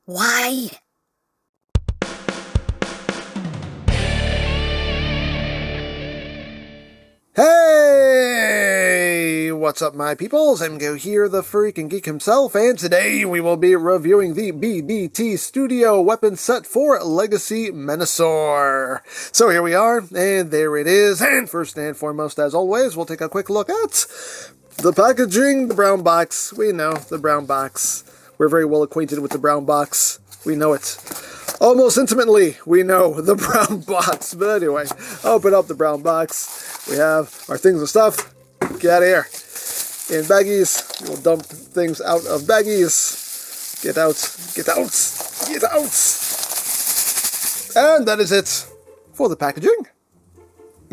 Why? Hey! What's up, my peoples? EmGo here, the freaking geek himself, and today we will be reviewing the BDT Studio weapon set for Legacy Menasor. So here we are, and there it is, and first and foremost, as always, we'll take a quick look at the packaging, the brown box. We know, the brown box. We're very well acquainted with the brown box. We know it. Almost intimately, we know the brown box. But anyway, open up the brown box. We have our things and stuff. Get out of here. In baggies. We'll dump things out of baggies. Get out. Get out. Get out. And that is it for the packaging.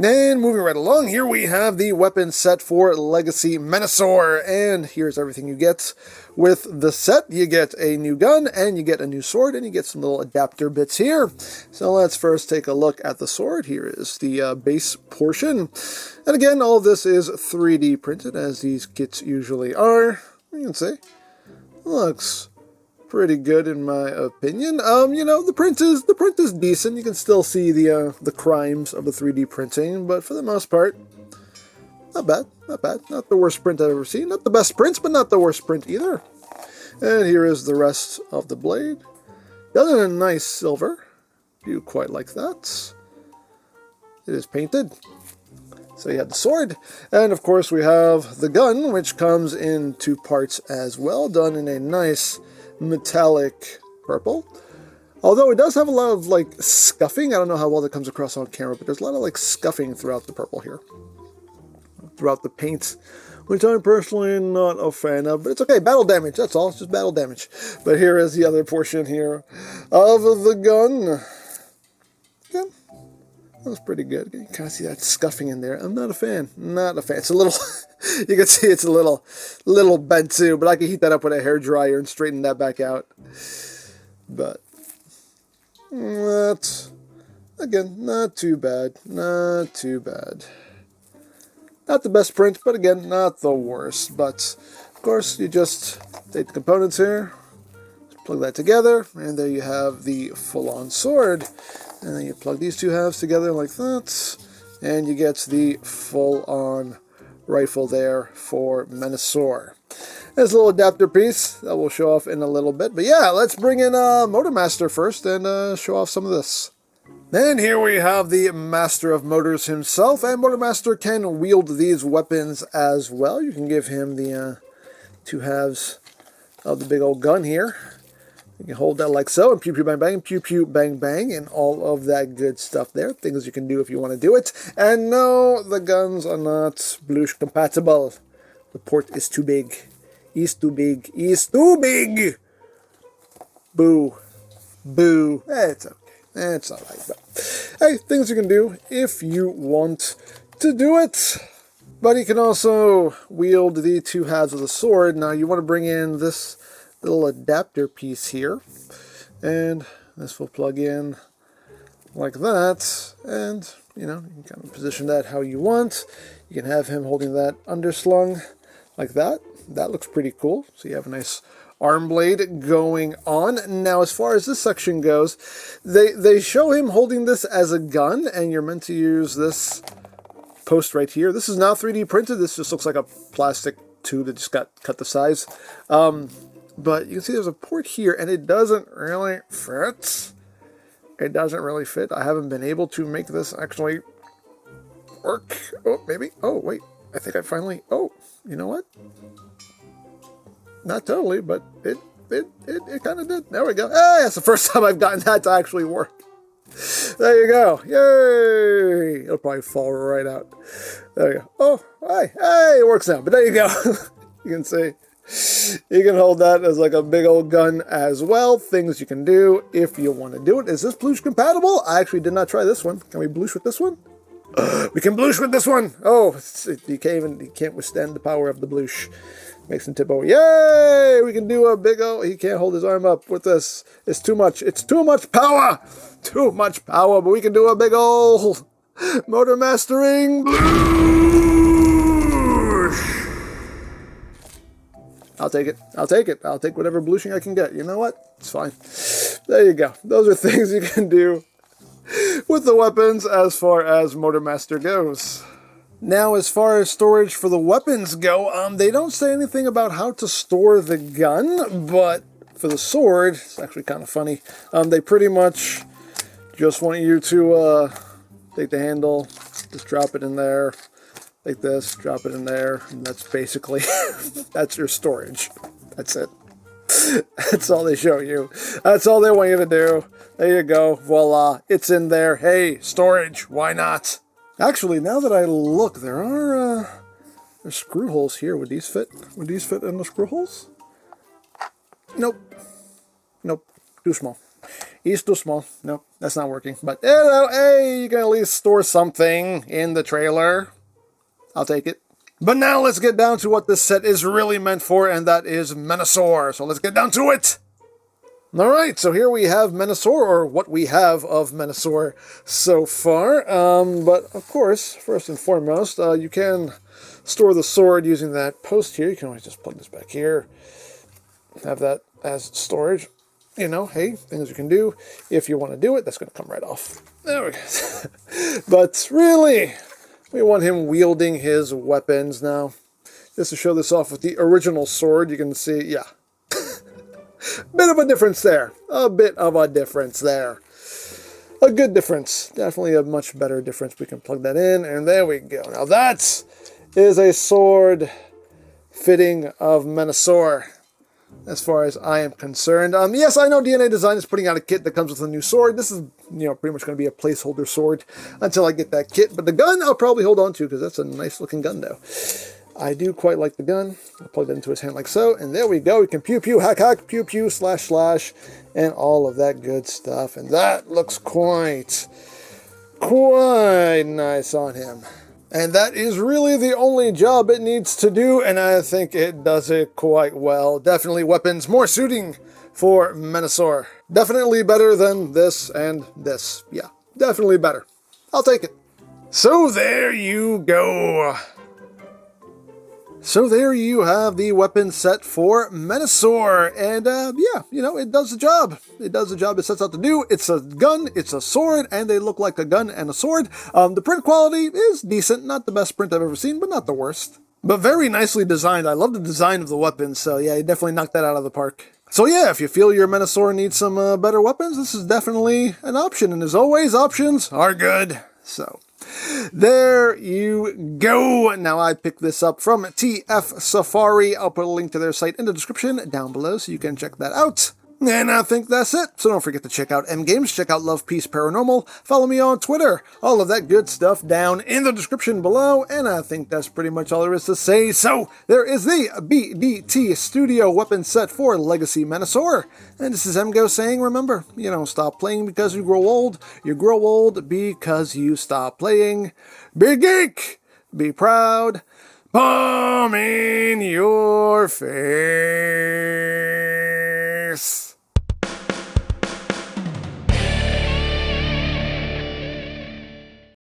And moving right along, here we have the weapon set for Legacy Menasor, and here's everything you get with the set. You get a new gun, and you get a new sword, and you get some little adapter bits here. So let's first take a look at the sword. Here is the base portion. And again, all of this is 3D printed, as these kits usually are. You can see. Looks pretty good in my opinion. You know, the print is decent. You can still see the crimes of the 3D printing, but for the most part, not bad, not bad. Not the worst print I've ever seen. Not the best prints, but not the worst print either. And here is the rest of the blade. Done in a nice silver. Do quite like that. It is painted. So you have the sword, and of course we have the gun, which comes in two parts as well, done in a nice metallic purple. Although it does have a lot of like scuffing. I don't know how well that comes across on camera, but there's a lot of like scuffing throughout the purple here. Throughout the paint, which I'm personally not a fan of, but it's okay. Battle damage, that's all. It's just battle damage. But here is the other portion here of the gun. Again, that was pretty good. You kind of see that scuffing in there. I'm not a fan. Not a fan. It's a little... You can see it's a little bent too, but I can heat that up with a hairdryer and straighten that back out. But that's, again, not too bad. Not too bad. Not the best print, but again, not the worst. But of course, you just take the components here, plug that together, and there you have the full-on sword. And then you plug these two halves together like that, and you get the full-on rifle there for Menasor. There's a little adapter piece that we'll show off in a little bit. But yeah, let's bring in Motormaster first and show off some of this. And here we have the Master of Motors himself, and Motormaster can wield these weapons as well. You can give him the two halves of the big old gun here. You can hold that like so, and pew pew bang bang, pew pew bang bang, and all of that good stuff there. Things you can do if you want to do it. And no, the guns are not Blush compatible. The port is too big. Is too big. Is too big! Boo. Boo. It's okay. It's alright. But hey, things you can do if you want to do it. But you can also wield the two halves of the sword. Now, you want to bring in this little adapter piece here, and this will plug in like that, and you know, you can kind of position that how you want. You can have him holding that underslung like that. That looks pretty cool. So you have a nice arm blade going on. Now, as far as this section goes, they show him holding this as a gun, and you're meant to use this post right here. This is not 3D printed. This just looks like a plastic tube that just got cut to size. But you can see there's a port here, and it doesn't really fit. It doesn't really fit. I haven't been able to make this actually work. Oh, maybe. Oh, wait. I think I finally... Oh, you know what? Not totally, but it kind of did. There we go. Hey, that's the first time I've gotten that to actually work. There you go. Yay! It'll probably fall right out. There you go. Oh, hey, it works now. But there you go. You can see. You can hold that as like a big old gun as well. Things you can do if you want to do it. Is this Blush compatible? I actually did not try this one. Can we Blush with this one? We can Blush with this one. Oh, you can't withstand the power of the Blush. Makes him tip over. Yay! We can do a big old... He can't hold his arm up with this. It's too much. It's too much power. Too much power. But we can do a big old Motormastering Blush. I'll take it. I'll take it. I'll take whatever blushing I can get. You know what? It's fine. There you go. Those are things you can do with the weapons as far as Motormaster goes. Now, as far as storage for the weapons go, they don't say anything about how to store the gun, but for the sword, it's actually kind of funny. They pretty much just want you to take the handle, just drop it in there, like this, drop it in there, and that's basically, that's your storage. That's it. That's all they show you. That's all they want you to do. There you go. Voila. It's in there. Hey, storage. Why not? Actually, now that I look, there are there's screw holes here. Would these fit? Would these fit in the screw holes? Nope. Nope. Too small. It's too small. Nope. That's not working. But hey, you can at least store something in the trailer. I'll take it. But now let's get down to what this set is really meant for, and that is Menasor. So let's get down to it. Alright, so here we have Menasor, or what we have of Menasor so far. But of course, first and foremost, you can store the sword using that post here. You can always just plug this back here. Have that as storage. You know, hey, things you can do. If you want to do it, that's going to come right off. There we go. But really, we want him wielding his weapons now. Just to show this off with the original sword, you can see, yeah. Bit of a difference there. A bit of a difference there. A good difference. Definitely a much better difference. We can plug that in, and there we go. Now that is a sword fitting of Menasor, as far as I am concerned. Yes, I know DNA Design is putting out a kit that comes with a new sword. This is, you know, pretty much going to be a placeholder sword until I get that kit. But the gun I'll probably hold on to, because that's a nice looking gun, though. I do quite like the gun. I'll plug that into his hand like so, and there we go. We can pew pew, hack hack, pew pew, slash slash, and all of that good stuff. And that looks quite nice on him. And that is really the only job it needs to do, and I think it does it quite well. Definitely weapons more suiting for Menasor. Definitely better than this and this. Yeah, definitely better. I'll take it. So there you go. So there you have the weapon set for Menasor, and yeah, you know, it does the job. It does the job it sets out to do. It's a gun, it's a sword, and they look like a gun and a sword. The print quality is decent, not the best print I've ever seen, but not the worst. But very nicely designed. I love the design of the weapons, so yeah, you definitely knocked that out of the park. So yeah, if you feel your Menasor needs some better weapons, this is definitely an option, and as always, options are good. So there you go. Now I picked this up from TF Safari. I'll put a link to their site in the description down below so you can check that out. And I think that's it. So don't forget to check out EmGo's, check out Love Peace Paranormal, follow me on Twitter, all of that good stuff down in the description below. And I think that's pretty much all there is to say. So there is the BDT Studio weapon set for Legacy Menasor. And this is EmGo saying, remember, you don't stop playing because you grow old. You grow old because you stop playing. Be geek, be proud, palm in your face.